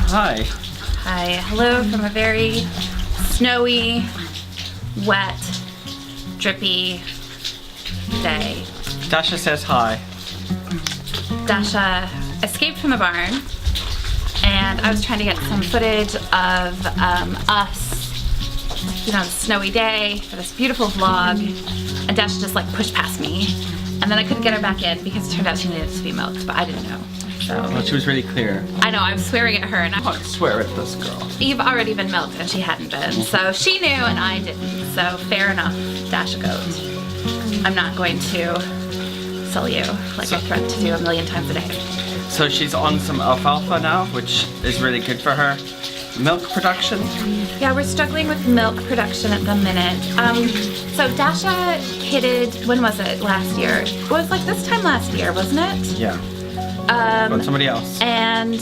Hi. Hi. Hello from a very snowy, wet, drippy day. Dasha says hi. Dasha escaped from the barn, and I was trying to get some footage of us, you know, the snowy day for this beautiful vlog, and Dasha just like pushed past me, and then I couldn't get her back in because it turned out she needed to be milked, but I didn't know. So. Well, she was really clear. I know, I was swearing at her, and I swear at this girl. You've already been milked and she hadn't been, so she knew and I didn't, so fair enough, Dasha goat. I'm not going to sell you like I threatened to do a million times a day. So she's on some alfalfa now, which is really good for her milk production. Yeah, we're struggling with milk production at the minute. So Dasha kidded, when was it, last year? It was like this time last year, wasn't it? Yeah. But somebody else. And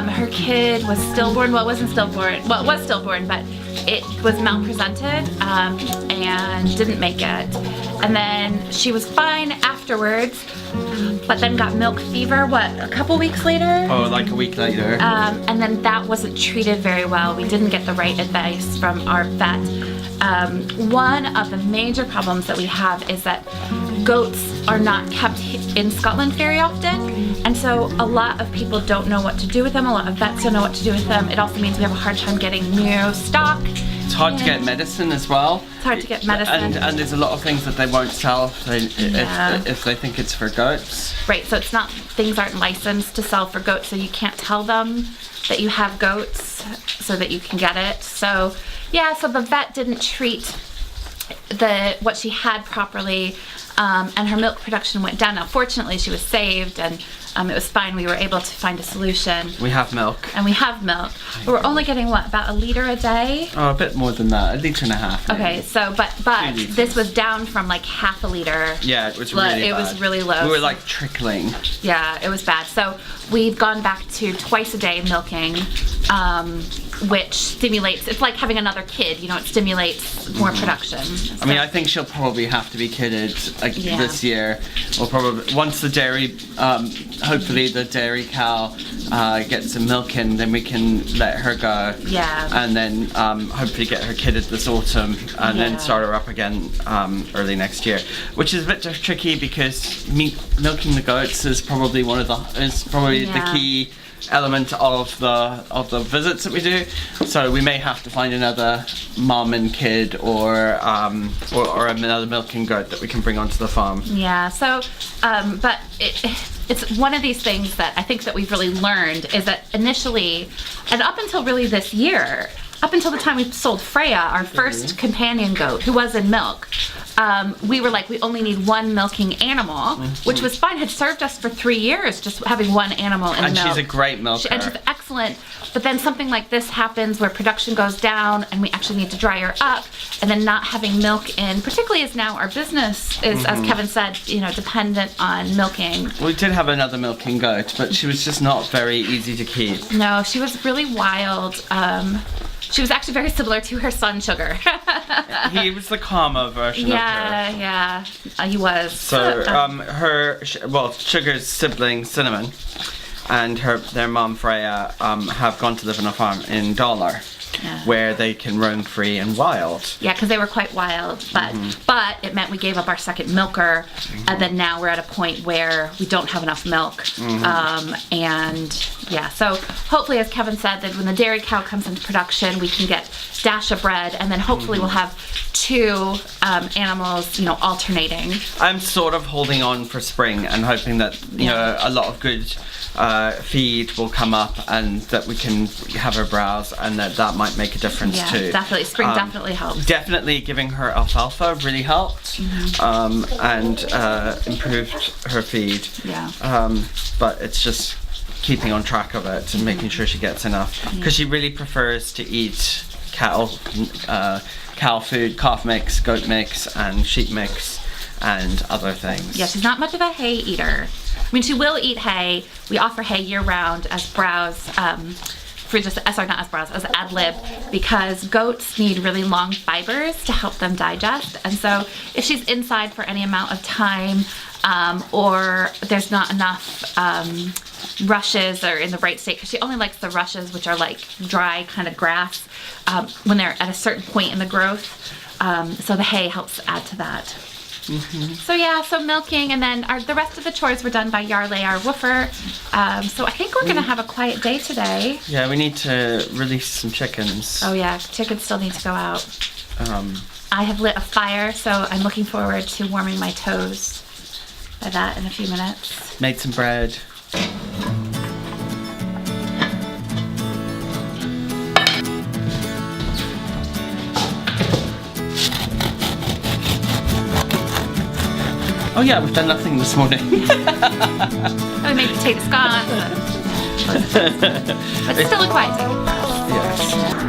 her kid was stillborn. Well, it wasn't stillborn. Well, it was stillborn, but it was malpresented and didn't make it. And then she was fine afterwards, but then got milk fever, what, a couple weeks later? Oh, like a week later. And then that wasn't treated very well. We didn't get the right advice from our vet. One of the major problems that we have is that goats are not kept in Scotland very often, and so a lot of people don't know what to do with them. A lot of vets don't know what to do with them. It also means we have a hard time getting new stock. It's hard to get medicine as well. It's hard to get medicine. And there's a lot of things that they won't sell if they think it's for goats. Right, so it's not, things aren't licensed to sell for goats, so you can't tell them that you have goats so that you can get it. So yeah, so the vet didn't treat what she had properly, and her milk production went down. Now fortunately she was saved, and it was fine. We were able to find a solution. We have milk. And we have milk. But we're only getting, what, about a liter a day? Oh, a bit more than that, 1.5 liters. Maybe. Okay, so, but this was down from like half a liter. Yeah, it was really bad. It was really low. We were like trickling. Yeah, it was bad. So we've gone back to twice a day milking, which stimulates, it's like having another kid, you know, it stimulates more production. So, I mean, I think she'll probably have to be kidded this year. Or probably, once the dairy, hopefully the dairy cow gets some milk in, then we can let her go. Yeah. And then hopefully get her kidded this autumn, and then start her up again early next year. Which is a bit tricky because milking the goats is probably the key element of the visits that we do. So we may have to find another mom and kid or another milking goat that we can bring onto the farm. Yeah, so but it's one of these things that I think that we've really learned is that initially, and up until really this year, up until the time we sold Freya, our first companion goat, who was in milk, we were like, we only need one milking animal, which was fine, had served us for 3 years, just having one animal in milk. And she's a great milker. And she's excellent, but then something like this happens where production goes down and we actually need to dry her up, and then not having milk in, particularly as now our business is, as Kevin said, you know, dependent on milking. We did have another milking goat, but she was just not very easy to keep. No, she was really wild. She was actually very similar to her son, Sugar. He was the calmer version of her. Yeah, he was. So, Sugar's sibling, Cinnamon, and their mom, Freya, have gone to live on a farm in Dollar. Yeah. Where they can roam free and wild. Yeah, because they were quite wild, but it meant we gave up our second milker, and then now we're at a point where we don't have enough milk, and yeah, so hopefully, as Kevin said, that when the dairy cow comes into production, we can get Dasha bred, and then hopefully we'll have 2 animals, you know, alternating. I'm sort of holding on for spring and hoping that you know a lot of good feed will come up and that we can have her browse, and that might make a difference too. Yeah, definitely. Spring definitely helps. Definitely giving her alfalfa really helped, and improved her feed. Yeah. But it's just keeping on track of it and making sure she gets enough, because she really prefers to eat cow food, calf mix, goat mix, and sheep mix, and other things. Yeah, she's not much of a hay eater. I mean, she will eat hay. We offer hay year-round as browse for just, sorry, not Esperanza, as ad lib, because goats need really long fibers to help them digest. And so if she's inside for any amount of time, or there's not enough rushes or in the right state, because she only likes the rushes, which are like dry kind of grass, when they're at a certain point in the growth. So the hay helps add to that. So yeah, so milking, and then the rest of the chores were done by Yarley, our woofer. So I think we're gonna have a quiet day today. Yeah, we need to release some chickens. Oh yeah, chickens still need to go out. I have lit a fire, so I'm looking forward to warming my toes by that in a few minutes. Made some bread. Oh yeah, we've done nothing this morning. I made potato scones. But it's still a quiet day for us. Yes.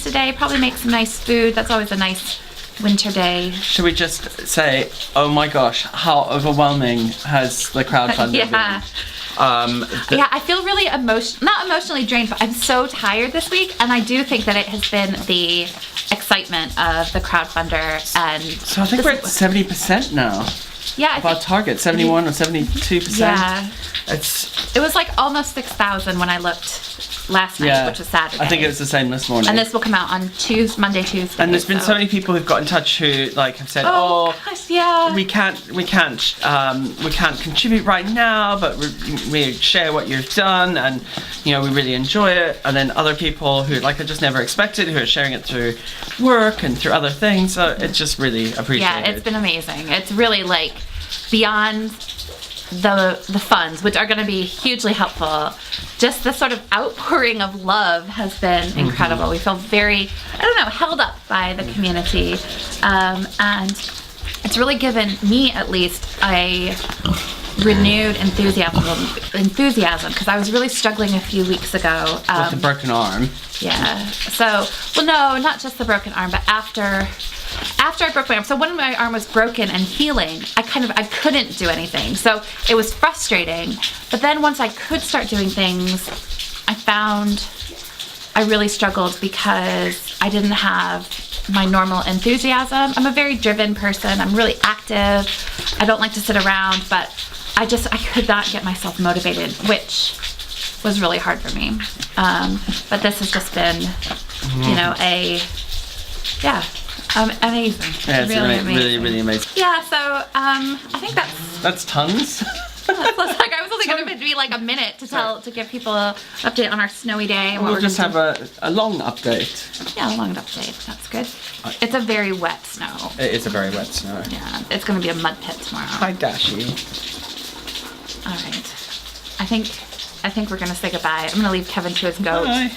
Today, probably make some nice food. That's always a nice winter day. Should we just say, oh my gosh, how overwhelming has the crowdfunder been? Yeah, I feel really not emotionally drained, but I'm so tired this week, and I do think that it has been the excitement of the crowdfunder. And so I think we're at 70% now. Yeah, of our target, 71 or 72%. Yeah, it was like almost 6,000 when I looked last night, which was Saturday. I think it was the same this morning. And this will come out on Monday, Tuesday. And there's been so many people who've got in touch who like have said, gosh, yeah, we can't contribute right now, but we share what you've done, and we really enjoy it. And then other people who I just never expected, who are sharing it through work and through other things. So it's just really appreciated. Yeah, it's been amazing. It's really beyond the funds, which are going to be hugely helpful. Just the sort of outpouring of love has been incredible. We feel very, held up by the community, and it's really given me, at least, a renewed enthusiasm, because I was really struggling a few weeks ago with the broken arm. Yeah. So, well, no, not just the broken arm, but after I broke my arm. So when my arm was broken and healing, I couldn't do anything. So it was frustrating. But then once I could start doing things, I found I really struggled because I didn't have my normal enthusiasm. I'm a very driven person. I'm really active. I don't like to sit around, but I could not get myself motivated, which was really hard for me. But this has just been, amazing. Yeah, it's really amazing. Really amazing. Yeah, so I think that's tons. I was only going to be a minute to give people an update on our snowy day. And we'll just have a long update. Yeah, a long update. That's good. It's a very wet snow. It is a very wet snow. Yeah, it's going to be a mud pit tomorrow. Hi, Dashi. All right. I think we're going to say goodbye. I'm going to leave Kevin to his goat. Bye.